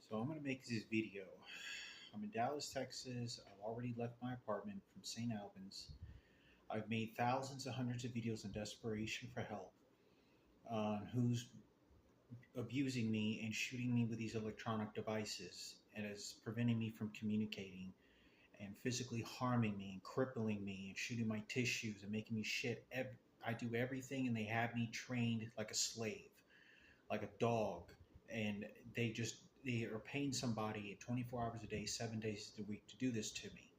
So I'm going to make this video. I'm in Dallas, Texas. I've already left my apartment from St. Albans. I've made thousands and hundreds of videos in desperation for help on who's abusing me and shooting me with these electronic devices and is preventing me from communicating and physically harming me and crippling me and shooting my tissues and making me shit. I do everything and they have me trained like a slave, like a dog, and they are paying somebody 24 hours a day, 7 days a week to do this to me.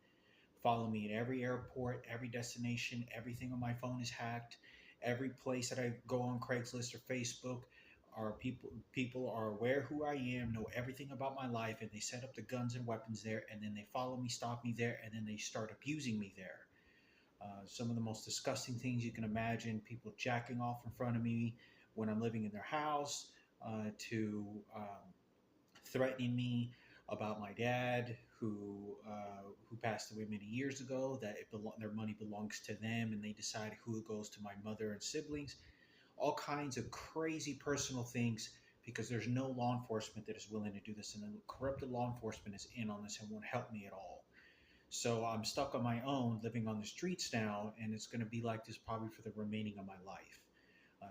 Follow me at every airport, every destination. Everything on my phone is hacked. Every place that I go on Craigslist or Facebook, are people are aware who I am, know everything about my life, and they set up the guns and weapons there, and then they follow me, stalk me there, and then they start abusing me there. Some of the most disgusting things you can imagine, people jacking off in front of me when I'm living in their house, to threatening me about my dad who passed away many years ago, that their money belongs to them and they decide who it goes to, my mother and siblings. All kinds of crazy personal things, because there's no law enforcement that is willing to do this, and the corrupted law enforcement is in on this and won't help me at all. So I'm stuck on my own, living on the streets now, and it's going to be like this probably for the remaining of my life.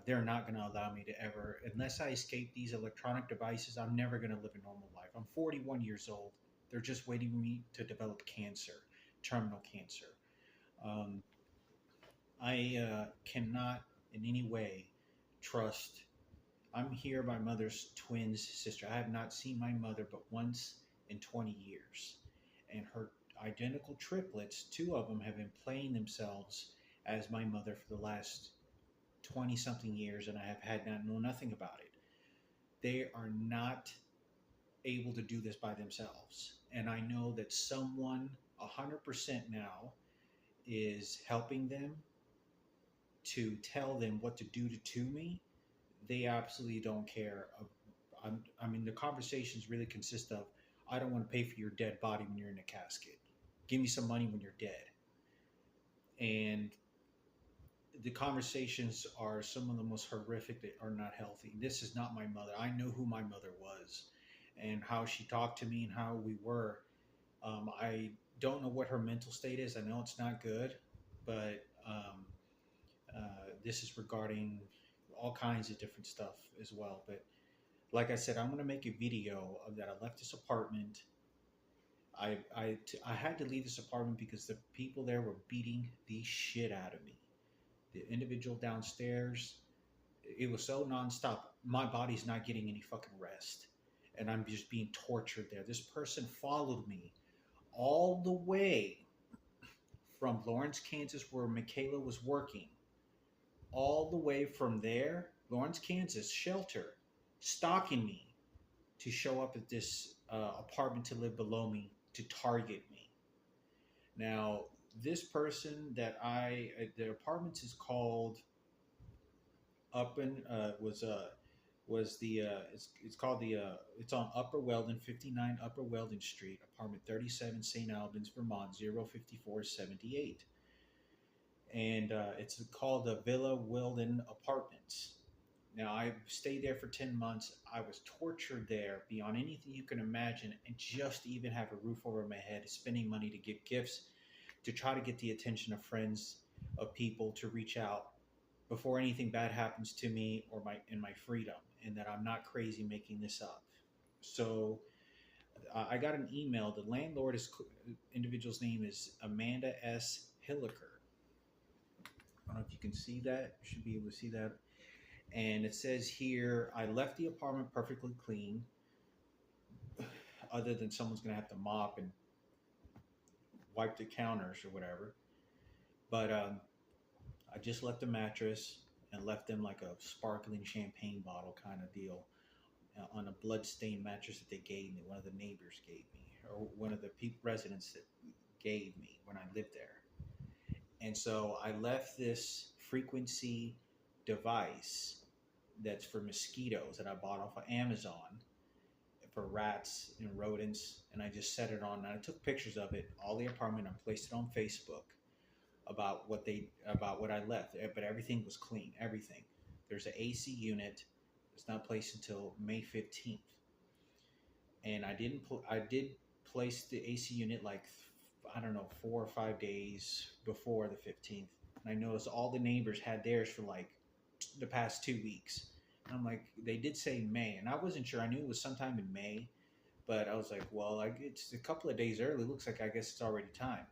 They're not going to allow me to ever, unless I escape these electronic devices, I'm never going to live a normal life. I'm 41 years old. They're just waiting for me to develop cancer, terminal cancer. Um, I cannot in any way trust. I'm here, my mother's twin's sister. I have not seen my mother but once in 20 years. And her identical triplets, two of them have been playing themselves as my mother for the last 20 something years, and I have had not know nothing about it. They are not able to do this by themselves. And I know that someone 100% now is helping them to tell them what to do to me. They absolutely don't care. I mean, the conversations really consist of, I don't want to pay for your dead body when you're in a casket. Give me some money when you're dead. And the conversations are some of the most horrific that are not healthy. This is not my mother. I know who my mother was and how she talked to me and how we were. I don't know what her mental state is. I know it's not good, but this is regarding all kinds of different stuff as well. But like I said, I'm going to make a video of that. I left this apartment. I had to leave this apartment because the people there were beating the shit out of me. The individual downstairs, it was so nonstop. My body's not getting any fucking rest, and I'm just being tortured there. This person followed me all the way from Lawrence, Kansas, where Michaela was working, all the way from there, Lawrence, Kansas, shelter, stalking me to show up at this apartment to live below me to target me. Now, this person that the apartment is called up in was the it's called the it's on Upper Weldon, 59 Upper Weldon Street, apartment 37, St. Albans, Vermont 05478. And it's called the Villa Weldon Apartments. Now, I stayed there for 10 months. I was tortured there beyond anything you can imagine, and just to even have a roof over my head, spending money to get gifts, to try to get the attention of friends, of people, to reach out before anything bad happens to me or my freedom, and that I'm not crazy making this up. So I got an email. The landlord individual's name is Amanda S. Hilliker. I don't know if you can see that. You should be able to see that. And it says here, I left the apartment perfectly clean, other than someone's going to have to mop and wipe the counters or whatever. But I just left the mattress and left them like a sparkling champagne bottle kind of deal on a blood-stained mattress that they gave me. One of the neighbors gave me, or one of the residents that gave me when I lived there. And so I left this frequency device that's for mosquitoes that I bought off of Amazon for rats and rodents, and I just set it on, and I took pictures of it, all the apartment, and placed it on Facebook about what I left. But everything was clean, everything. There's an AC unit. It's not placed until May 15th. and I did place the AC unit like I don't know 4 or 5 days before the 15th. And I noticed all the neighbors had theirs for like the past 2 weeks. And I'm like, they did say May, and I wasn't sure. I knew it was sometime in May, but I was like, well, like it's a couple of days early. Looks like I guess it's already time.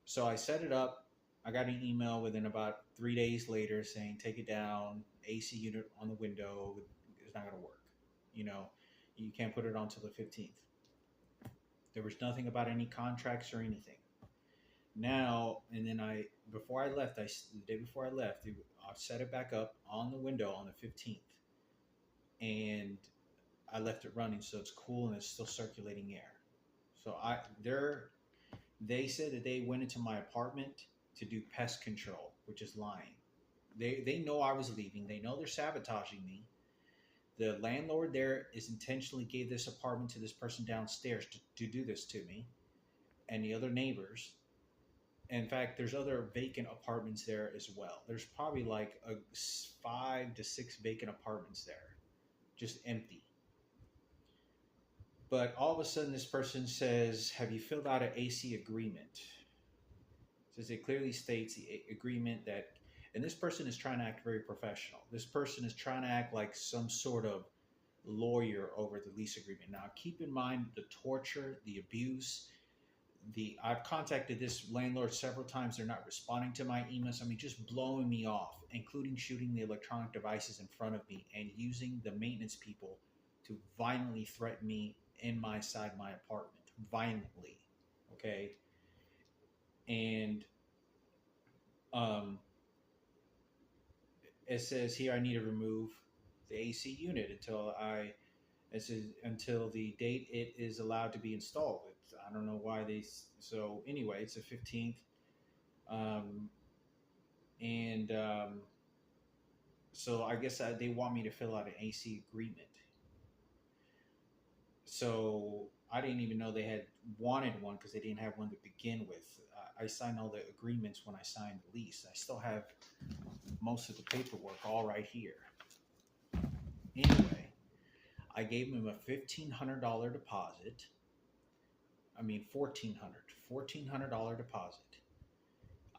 So I set it up. I got an email within about 3 days later saying take it down. AC unit on the window is not going to work. You know, you can't put it on till the 15th. There was nothing about any contracts or anything. Now and then before I left, the day before I left, I set it back up on the window on the 15th, and I left it running so it's cool and it's still circulating air. So they said that they went into my apartment to do pest control, which is lying. They know I was leaving. They know they're sabotaging me. The landlord there is intentionally gave this apartment to this person downstairs to do this to me and the other neighbors. In fact, there's other vacant apartments there as well. There's probably like 5 to 6 vacant apartments there, just empty. But all of a sudden, this person says, "Have you filled out an AC agreement?" It says it clearly states the agreement that, and this person is trying to act very professional. This person is trying to act like some sort of lawyer over the lease agreement. Now, keep in mind the torture, the abuse. I've contacted this landlord several times. They're not responding to my emails. I mean, just blowing me off, including shooting the electronic devices in front of me and using the maintenance people to violently threaten me inside my apartment, violently. Okay, and um, it says here I need to remove the AC unit it says until the date it is allowed to be installed. I don't know why so anyway, it's the 15th. Um, and So I guess they want me to fill out an AC agreement. So I didn't even know they had wanted one because they didn't have one to begin with. I signed all the agreements when I signed the lease. I still have most of the paperwork all right here. Anyway, I gave them a $1,500 deposit. I mean $1,400 deposit.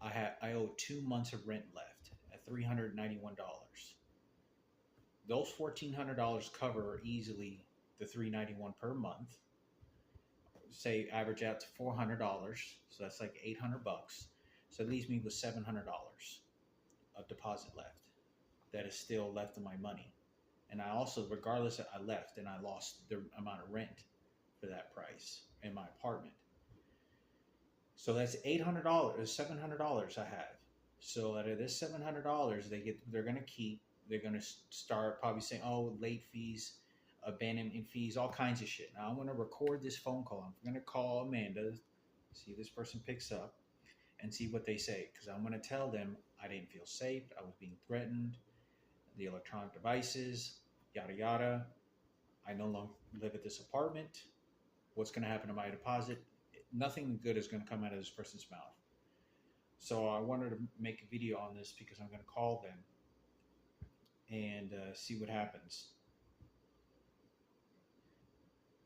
I owe 2 months of rent left at $391. Those $1,400 cover easily the $391 per month. Say average out to $400, so that's like $800. So it leaves me with $700 of deposit left. That is still left of my money. And I also, regardless, I left and I lost the amount of rent for that price in my apartment. So that's $800, $700 I have. So out of this $700, they're gonna keep. They're gonna start probably saying, "Oh, late fees, abandonment fees, all kinds of shit." Now I'm gonna record this phone call. I'm gonna call Amanda, see if this person picks up, and see what they say. Because I'm gonna tell them I didn't feel safe. I was being threatened. The electronic devices, yada yada. I no longer live at this apartment. What's gonna happen to my deposit? Nothing good is gonna come out of this person's mouth. So I wanted to make a video on this because I'm gonna call them and see what happens.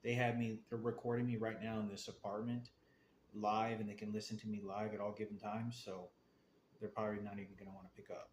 They're recording me right now in this apartment live, and they can listen to me live at all given times, so they're probably not even going to want to pick up.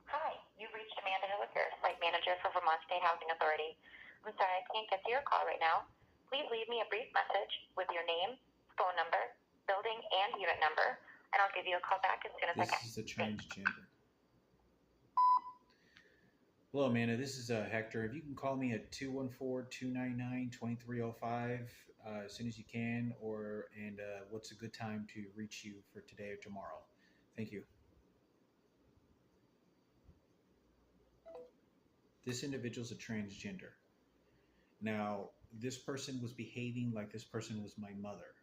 Hi, you've reached Amanda Hilliker, Site Manager for Vermont State Housing Authority. I'm sorry I can't get to your call right now. Please leave me a brief message with your name, phone number, building, and unit number, and I'll give you a call back as soon as I can. This is the transgender. Hello, Amanda. This is Hector. If you can call me at 214-299-2305 as soon as you can, and what's a good time to reach you for today or tomorrow? Thank you. This individual's a transgender. Now, this person was behaving like this person was my mother.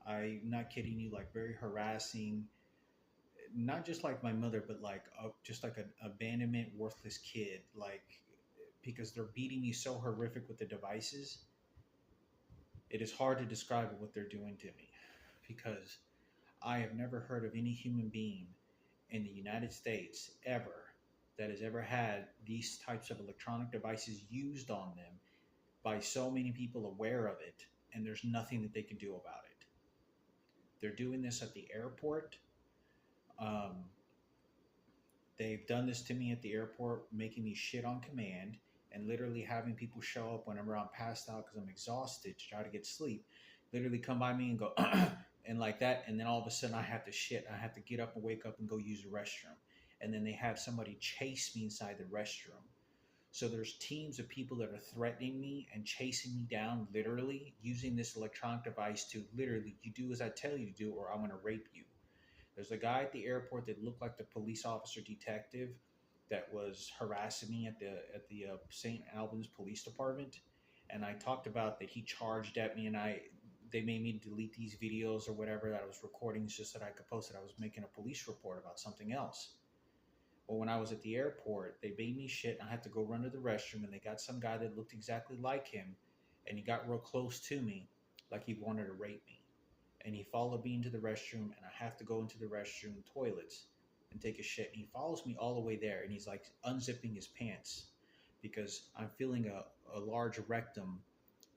I'm not kidding you, like very harassing. not just like my mother, but like just like an abandonment, worthless kid. Like, because they're beating me so horrific with the devices, it is hard to describe what they're doing to me. Because I have never heard of any human being in the United States ever that has ever had these types of electronic devices used on them by so many people aware of it, and there's nothing that they can do about it. They're doing this at the airport. Um, they've done this to me at the airport, making me shit on command and literally having people show up whenever I'm passed out because I'm exhausted to try to get sleep. Literally come by me and go, and like that. And then all of a sudden I have to shit. I have to get up and wake up and go use the restroom. And then they have somebody chase me inside the restroom. So there's teams of people that are threatening me and chasing me down, literally using this electronic device to literally, you do as I tell you to do, or I'm going to rape you. There's a guy at the airport that looked like the police officer detective that was harassing me at the St. Albans Police Department, and I talked about that he charged at me, and they made me delete these videos or whatever that I was recording just so that I could post it. I was making a police report about something else. Well, when I was at the airport, they made me shit, and I had to go run to the restroom, and they got some guy that looked exactly like him, and he got real close to me, like he wanted to rape me. And he followed me into the restroom, and I have to go into the restroom toilets and take a shit. And he follows me all the way there, and he's like unzipping his pants because I'm feeling a large rectum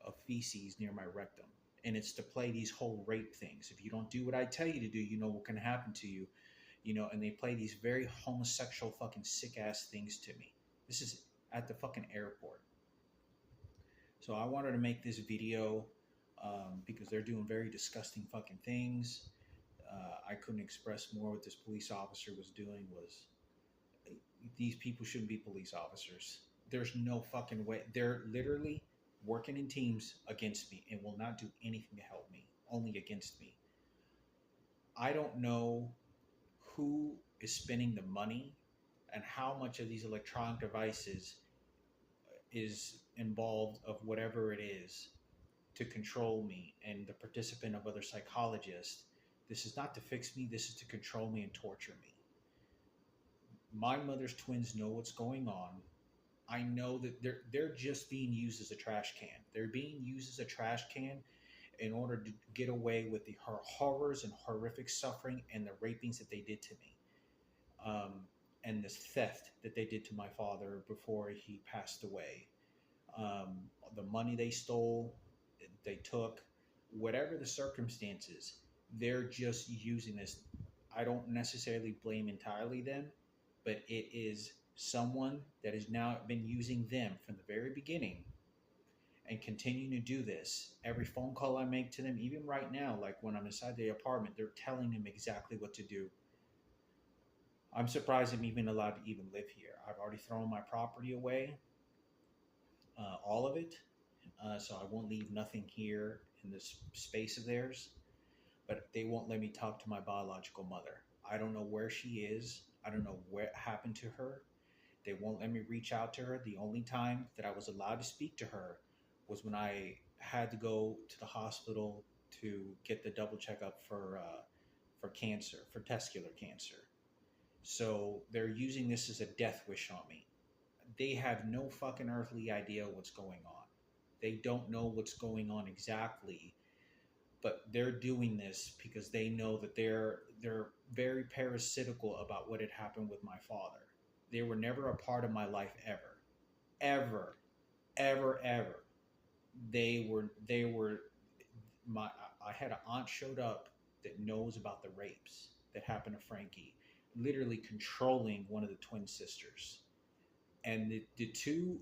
of feces near my rectum. And it's to play these whole rape things. If you don't do what I tell you to do, you know what can happen to you. You know, and they play these very homosexual fucking sick ass things to me. This is at the fucking airport. So I wanted to make this video because they're doing very disgusting fucking things. I couldn't express more what this police officer was doing. Was these people shouldn't be police officers. There's no fucking way. They're literally working in teams against me and will not do anything to help me, only against me. I don't know who is spending the money and how much of these electronic devices is involved of whatever it is to control me and the participant of other psychologists. This is not to fix me. This is to control me and torture me. My mother's twins know what's going on. I know that they're just being used as a trash can. They're being used as a trash can in order to get away with the horrors and horrific suffering and the rapings that they did to me. And this theft that they did to my father before he passed away. The money they stole, they took, whatever the circumstances, they're just using this. I don't necessarily blame entirely them, but it is someone that has now been using them from the very beginning and continuing to do this. Every phone call I make to them, even right now, like when I'm inside the apartment, they're telling them exactly what to do. I'm surprised I'm even allowed to even live here. I've already thrown my property away, all of it, so I won't leave nothing here in this space of theirs, but they won't let me talk to my biological mother. I don't know where she is. I don't know what happened to her. They won't let me reach out to her. The only time that I was allowed to speak to her was when I had to go to the hospital to get the double checkup for cancer, for testicular cancer. So they're using this as a death wish on me. They have no fucking earthly idea what's going on. They don't know what's going on exactly, but they're doing this because they know that they're very parasitical about what had happened with my father. They were never a part of my life ever. Ever. Ever, ever. They were I had an aunt showed up that knows about the rapes that happened to Frankie, literally controlling one of the twin sisters. And the two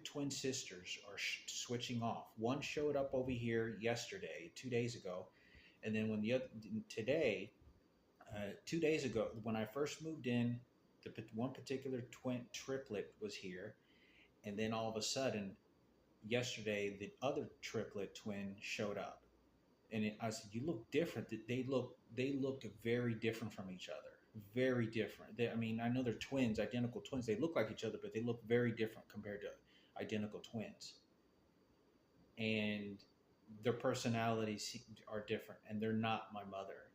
twin sisters are switching off. One showed up over here yesterday, 2 days ago, and then when the other today, 2 days ago, when I first moved in, the one particular twin triplet was here, and then all of a sudden, yesterday, the other triplet twin showed up, and I said, "You look different." They look very different from each other. Very different. I mean, I know they're twins, identical twins. They look like each other, but they look very different compared to identical twins. And their personalities are different, and they're not my mother.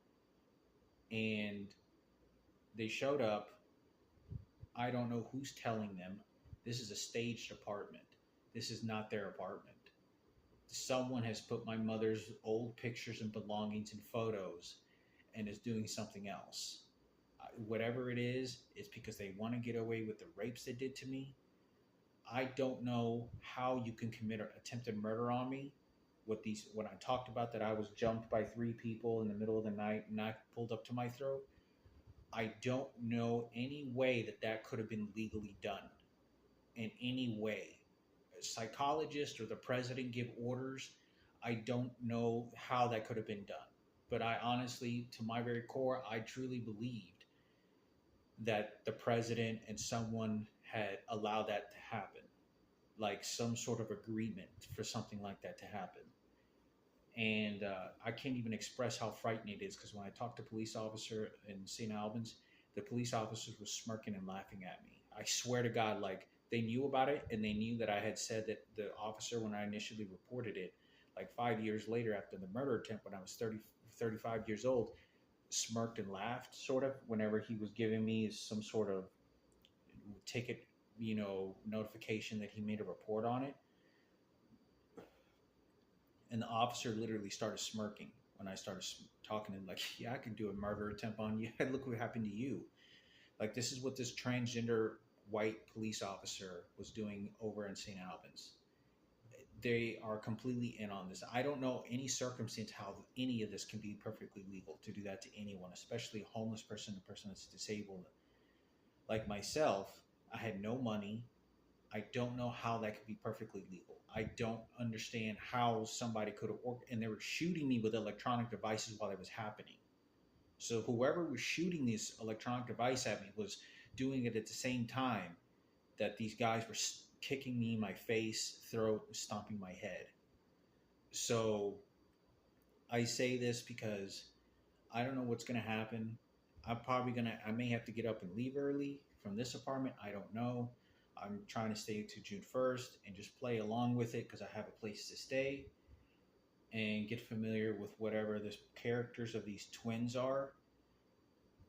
And They showed up. I don't know who's telling them. This is a staged apartment. This is not their apartment. Someone has put my mother's old pictures and belongings and photos and is doing something else. Whatever it is, it's because they want to get away with the rapes they did to me. I don't know how you can commit an attempted murder on me. When I talked about that I was jumped by 3 people in the middle of the night and I pulled up to my throat, I don't know any way that that could have been legally done in any way. A psychologist or the president give orders. I don't know how that could have been done. But I honestly, to my very core, I truly believed that the president and someone had allowed that to happen, like some sort of agreement for something like that to happen. And I can't even express how frightening it is because when I talked to a police officer in St. Albans, the police officers were smirking and laughing at me. I swear to God, like they knew about it and they knew that I had said that the officer, when I initially reported it, like 5 years later after the murder attempt, when I was 35 years old, smirked and laughed sort of whenever he was giving me some sort of ticket, notification that he made a report on it. And the officer literally started smirking when I started talking to him, like, yeah, I could do a murder attempt on you. Look what happened to you. Like, this is what this transgender white police officer was doing over in St. Albans. They are completely in on this. I don't know any circumstance how any of this can be perfectly legal to do that to anyone, especially a homeless person, a person that's disabled. Like myself, I had no money. I don't know how that could be perfectly legal. I don't understand how somebody could have worked, and they were shooting me with electronic devices while it was happening. So whoever was shooting this electronic device at me was doing it at the same time that these guys were kicking me in my face, throat, stomping my head. So I say this because I don't know what's going to happen. I may have to get up and leave early from this apartment. I don't know. I'm trying to stay to June 1st and just play along with it because I have a place to stay and get familiar with whatever the characters of these twins are.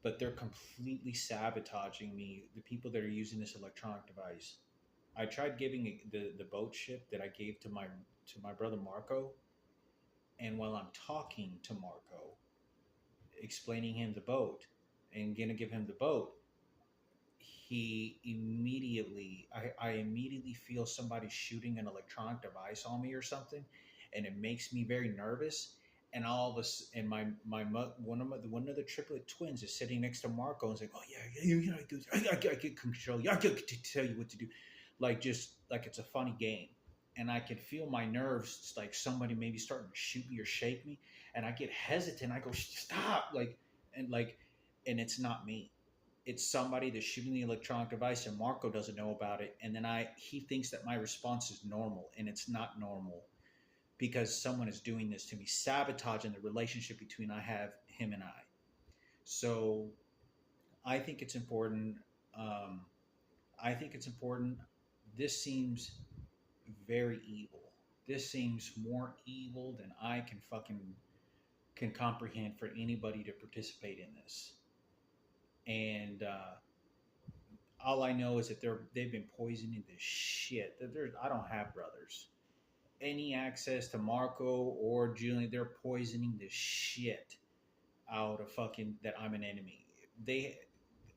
But they're completely sabotaging me, the people that are using this electronic device. I tried giving the boat ship that I gave to my brother Marco, and while I'm talking to Marco, explaining him the boat and gonna give him the boat, I immediately feel somebody shooting an electronic device on me or something, and it makes me very nervous. And all of us, and one of the triplet twins is sitting next to Marco and saying, "Oh yeah, I can control you. I can tell you what to do," like just like it's a funny game. And I can feel my nerves, like somebody maybe starting to shoot me or shake me, and I get hesitant. I go, "Stop!" And it's not me. It's somebody that's shooting the electronic device, and Marco doesn't know about it. And then he thinks that my response is normal, and it's not normal because someone is doing this to me, sabotaging the relationship between him and I. So I think it's important. This seems very evil. This seems more evil than I can comprehend for anybody to participate in this. And all I know is that they've been poisoning the shit. I don't have brothers. Any access to Marco or Julian, they're poisoning the shit out of that I'm an enemy.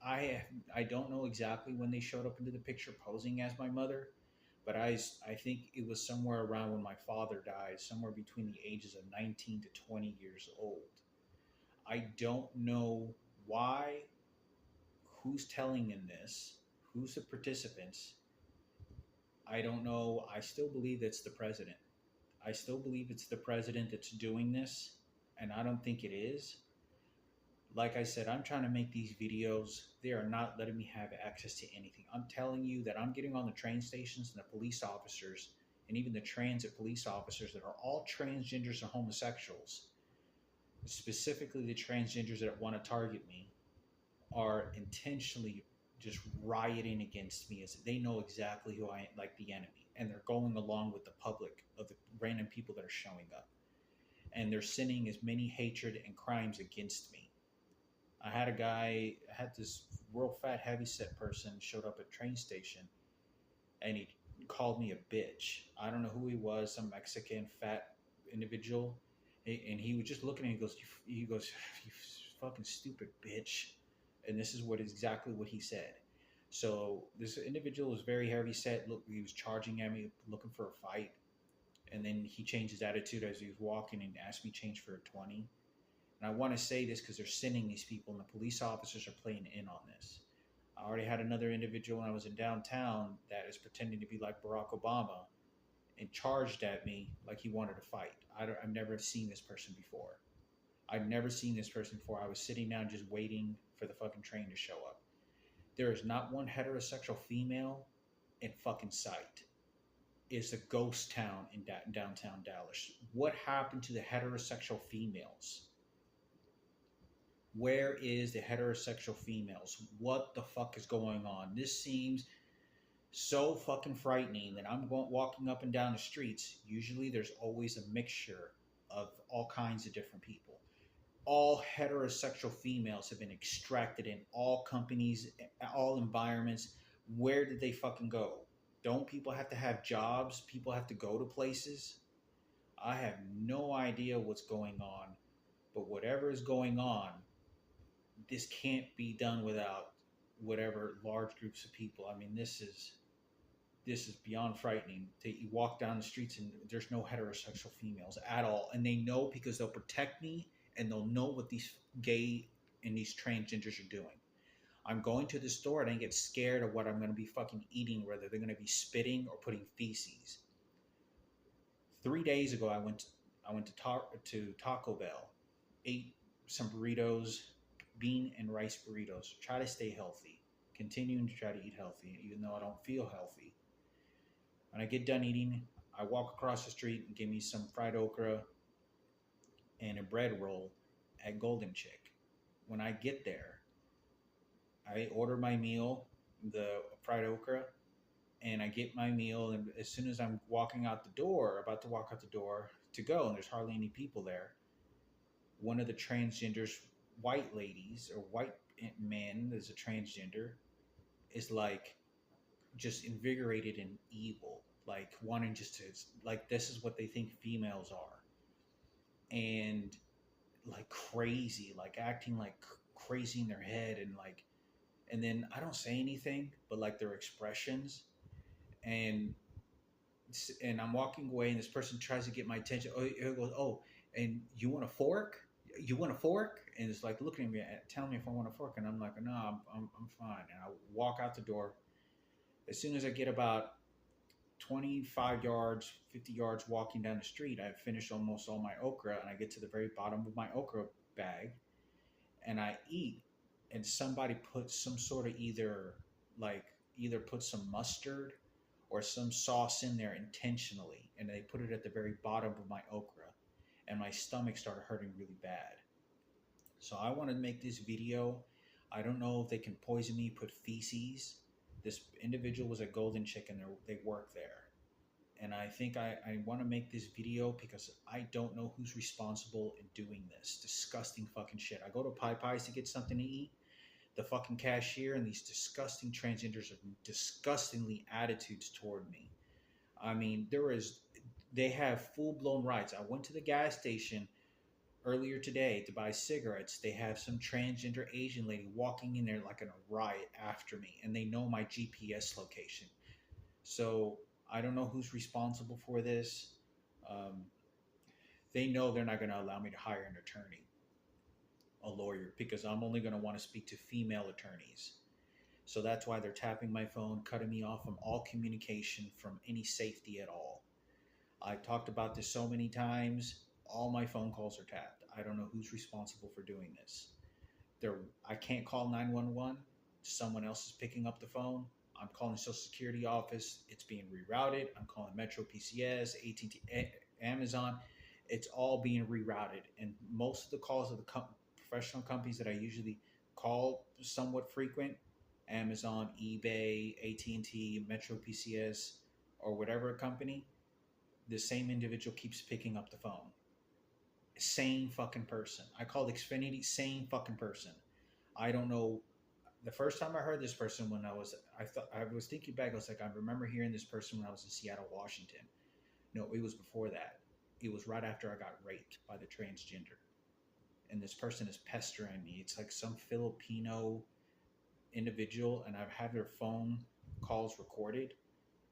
I don't know exactly when they showed up into the picture posing as my mother, but I think it was somewhere around when my father died, somewhere between the ages of 19 to 20 years old. I don't know why, who's telling them this, who's the participants. I don't know. I still believe it's the president. I still believe it's the president that's doing this, and I don't think it is. Like I said, I'm trying to make these videos. They are not letting me have access to anything. I'm telling you that I'm getting on the train stations and the police officers and even the transit police officers that are all transgenders and homosexuals, specifically the transgenders that want to target me, are intentionally just rioting against me as they know exactly who I am, like the enemy. And they're going along with the public of the random people that are showing up. And they're sending as many hatred and crimes against me. I had a guy, I had this real fat, heavy set person showed up at train station, and he called me a bitch. I don't know who he was, some Mexican fat individual, and he was just looking at me. He goes, you fucking stupid bitch, and this is what exactly what he said. So this individual was very heavy set. Look, he was charging at me, looking for a fight, and then he changed his attitude as he was walking and asked me to change for a 20. And I want to say this because they're sending these people, and the police officers are playing in on this. I already had another individual when I was in downtown that is pretending to be like Barack Obama and charged at me like he wanted to fight. I've never seen this person before. I've never seen this person before. I was sitting down just waiting for the fucking train to show up. There is not one heterosexual female in fucking sight. It's a ghost town in downtown Dallas. What happened to the heterosexual females? Where is the heterosexual females? What the fuck is going on? This seems so fucking frightening that I'm walking up and down the streets. Usually there's always a mixture of all kinds of different people. All heterosexual females have been extracted in all companies, all environments. Where did they fucking go? Don't people have to have jobs? People have to go to places? I have no idea what's going on, but whatever is going on, this can't be done without whatever large groups of people. I mean, this is beyond frightening. You walk down the streets and there's no heterosexual females at all, and they know because they'll protect me and they'll know what these gay and these transgenders are doing. I'm going to the store and I get scared of what I'm going to be fucking eating, whether they're going to be spitting or putting feces. 3 days ago, I went to Taco Bell, ate some burritos, bean and rice burritos. Try to stay healthy, continuing to try to eat healthy, even though I don't feel healthy. When I get done eating, I walk across the street and give me some fried okra and a bread roll at Golden Chick. When I get there, I order my meal, the fried okra, and I get my meal. And as soon as I'm walking out the door, about to walk out the door to go, and there's hardly any people there, one of the transgenders, white ladies or white men, is a transgender, is like just invigorated and evil, like wanting just to, like, this is what they think females are, and like crazy, like acting like crazy in their head, and like, and then I don't say anything, but like their expressions, and I'm walking away, and this person tries to get my attention. Oh, he goes, oh, and you want a fork? You want a fork? And it's like looking at me, telling me if I want a fork, and I'm like, no, I'm fine. And I walk out the door. As soon as I get about 25 yards, 50 yards walking down the street, I've finished almost all my okra, and I get to the very bottom of my okra bag, and I eat, and somebody puts some sort of either put some mustard or some sauce in there intentionally, and they put it at the very bottom of my okra, and my stomach started hurting really bad. So I want to make this video. I don't know if they can poison me, put feces. This individual was a Golden Chick, and they work there. And I think I want to make this video because I don't know who's responsible in doing this disgusting fucking shit. I go to Popeyes to get something to eat. The fucking cashier and these disgusting transgenders have disgustingly attitudes toward me. I mean, they have full-blown rights. I went to the gas station earlier today to buy cigarettes. They have some transgender Asian lady walking in there like in a riot after me, and they know my GPS location. So I don't know who's responsible for this. They know they're not going to allow me to hire an attorney, a lawyer, because I'm only going to want to speak to female attorneys. So that's why they're tapping my phone, cutting me off from all communication, from any safety at all. I talked about this so many times. All my phone calls are tapped. I don't know who's responsible for doing this. I can't call 911. Someone else is picking up the phone. I'm calling Social Security office. It's being rerouted. I'm calling Metro PCS, AT&T, Amazon. It's all being rerouted. And most of the calls of the professional companies that I usually call somewhat frequent, Amazon, eBay, AT&T, Metro PCS, or whatever company, the same individual keeps picking up the phone. Same fucking person. I called Xfinity, same fucking person. I don't know. The first time I heard this person, I was thinking back. I was like, I remember hearing this person when I was in Seattle, Washington. No, it was before that. It was right after I got raped by the transgender, and this person is pestering me. It's like some Filipino individual, and I've had their phone calls recorded,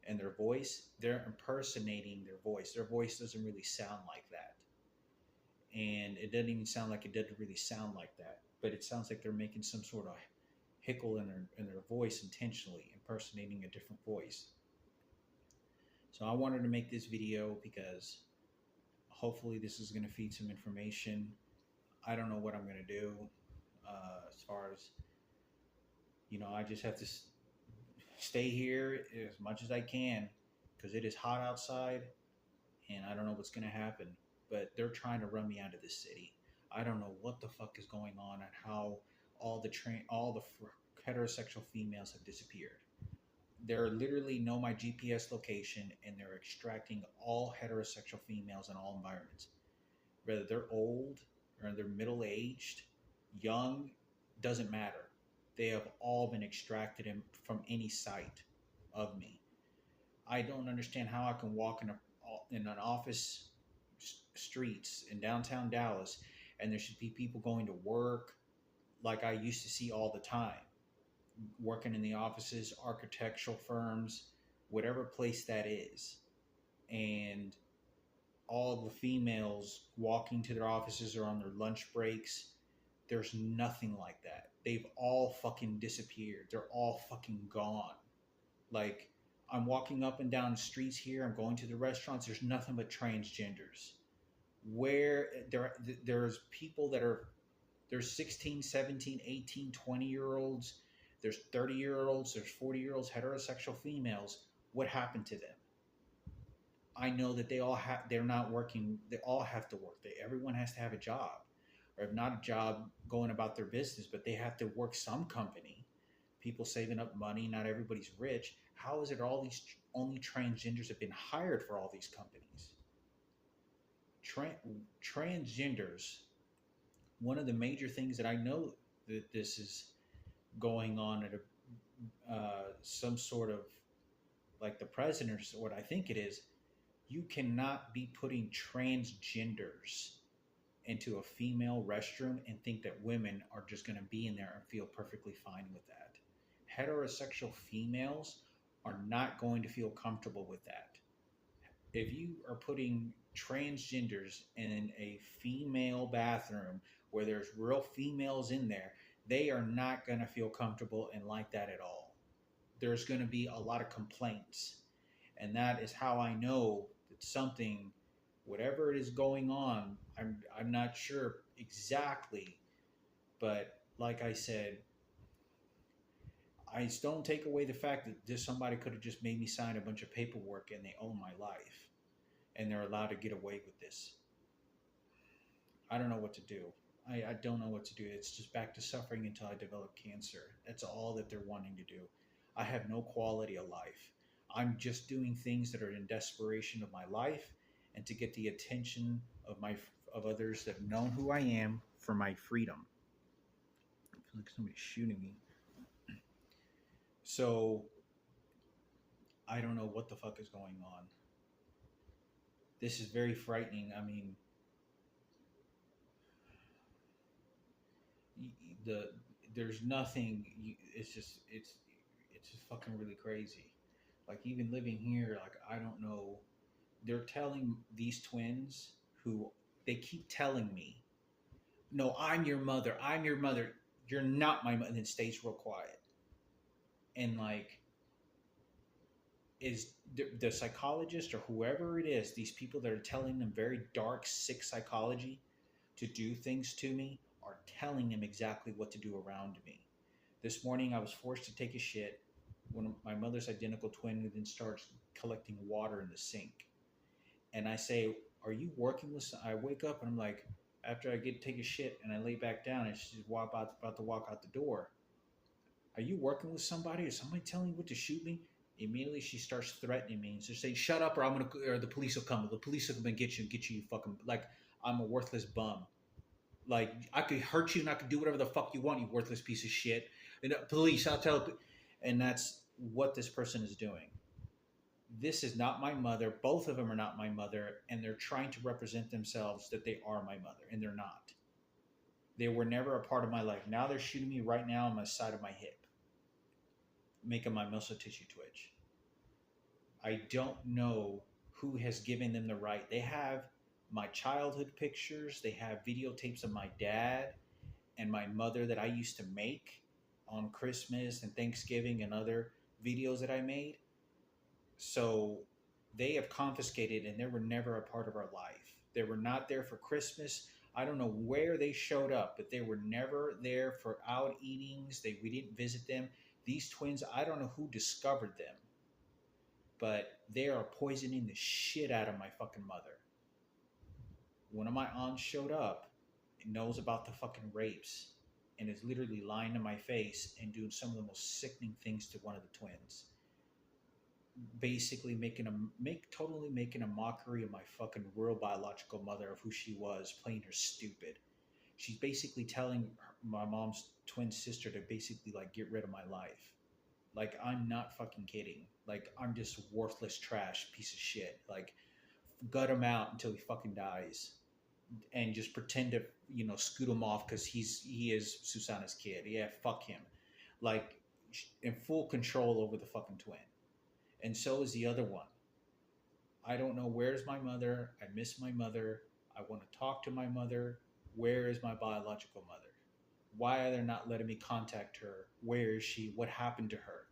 and they're impersonating their voice. Their voice doesn't really sound like that, and it doesn't even sound like it doesn't really sound like that. But it sounds like they're making some sort of hickle in their voice intentionally, impersonating a different voice. So I wanted to make this video because hopefully this is going to feed some information. I don't know what I'm going to do as far as, I just have to stay here as much as I can because it is hot outside and I don't know what's going to happen. But they're trying to run me out of this city. I don't know what the fuck is going on and how all the heterosexual females have disappeared. They're literally know my GPS location and they're extracting all heterosexual females in all environments. Whether they're old or they're middle-aged, young, doesn't matter. They have all been extracted from any site of me. I don't understand how I can walk in an office streets in downtown Dallas and there should be people going to work like I used to see all the time, working in the offices, architectural firms, whatever place that is, and all the females walking to their offices or on their lunch breaks. There's nothing like that. They've all fucking disappeared. They're all fucking gone. Like, I'm walking up and down the streets here. I'm going to the restaurants. There's nothing but transgenders. Where there's people there's 16, 17, 18, 20-year-olds. There's 30-year-olds. There's 40-year-olds, heterosexual females. What happened to them? I know that they're not working. They all have to work. Everyone has to have a job. Or if not a job, going about their business, but they have to work some company. People saving up money. Not everybody's rich. How is it only transgenders have been hired for all these companies? Transgenders, one of the major things that I know that this is going on at some sort of, like the president, or what I think it is, you cannot be putting transgenders into a female restroom and think that women are just going to be in there and feel perfectly fine with that. Heterosexual females are not going to feel comfortable with that. If you are putting transgenders in a female bathroom where there's real females in there, they are not going to feel comfortable and like that at all. There's going to be a lot of complaints. And that is how I know that something, whatever it is going on, I'm not sure exactly, but like I said, I don't take away the fact that somebody could have just made me sign a bunch of paperwork and they own my life and they're allowed to get away with this. I don't know what to do. I don't know what to do. It's just back to suffering until I develop cancer. That's all that they're wanting to do. I have no quality of life. I'm just doing things that are in desperation of my life and to get the attention of others that have known who I am for my freedom. I feel like somebody's shooting me. So I don't know what the fuck is going on. This is very frightening. I mean, there's nothing. It's just fucking really crazy. Like, even living here, like, I don't know. They're telling these twins who they keep telling me, no, I'm your mother. I'm your mother. You're not my mother. And it stays real quiet. And like, is the psychologist or whoever it is, these people that are telling them very dark, sick psychology to do things to me, are telling them exactly what to do around me. This morning I was forced to take a shit when my mother's identical twin then starts collecting water in the sink. And I say, are you working with I wake up and I'm like, after I take a shit and I lay back down and she's about to walk out the door. Are you working with somebody? Is somebody telling you what to shoot me? Immediately she starts threatening me and so say, shut up or the police will come. The police will come and get you fucking, like I'm a worthless bum. Like, I could hurt you and I could do whatever the fuck you want, you worthless piece of shit. And police, I'll tell. And that's what this person is doing. This is not my mother. Both of them are not my mother, and they're trying to represent themselves that they are my mother, and they're not. They were never a part of my life. Now they're shooting me right now on my side of my hip, making my muscle tissue twitch. I don't know who has given them the right. They have my childhood pictures, they have videotapes of my dad and my mother that I used to make on Christmas and Thanksgiving and other videos that I made. So they have confiscated, and they were never a part of our life. They were not there for Christmas. I don't know where they showed up, but they were never there for out eatings. We didn't visit them. These twins, I don't know who discovered them, but they are poisoning the shit out of my fucking mother. One of my aunts showed up and knows about the fucking rapes and is literally lying to my face and doing some of the most sickening things to one of the twins. Basically totally making a mockery of my fucking real biological mother, of who she was, playing her stupid. She's basically telling my mom's twin sister to basically like get rid of my life. Like, I'm not fucking kidding. Like, I'm just worthless trash piece of shit. Like, gut him out until he fucking dies, and just pretend to scoot him off because he is Susanna's kid. Yeah, fuck him. Like, in full control over the fucking twin. And so is the other one. I don't know, where's my mother? I miss my mother. I want to talk to my mother. Where is my biological mother? Why are they not letting me contact her? Where is she? What happened to her?